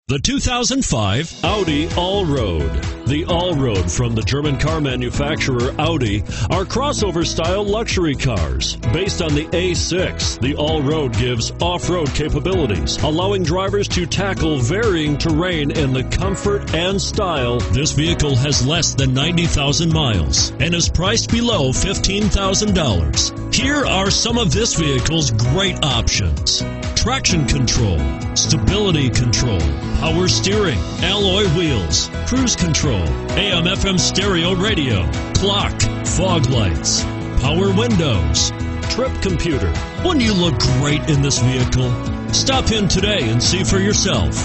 The 2005 Audi Allroad. The Allroad from the German car manufacturer Audi are crossover-style luxury cars. Based on the A6, the Allroad gives off-road capabilities, allowing drivers to tackle varying terrain in the comfort and style. This vehicle has less than 90,000 miles and is priced below $15,000. Here are some of this vehicle's great options: traction control, stability control, power steering, alloy wheels, cruise control, AM/FM stereo radio, clock, fog lights, power windows, trip computer. Wouldn't you look great in this vehicle? Stop in today and see for yourself.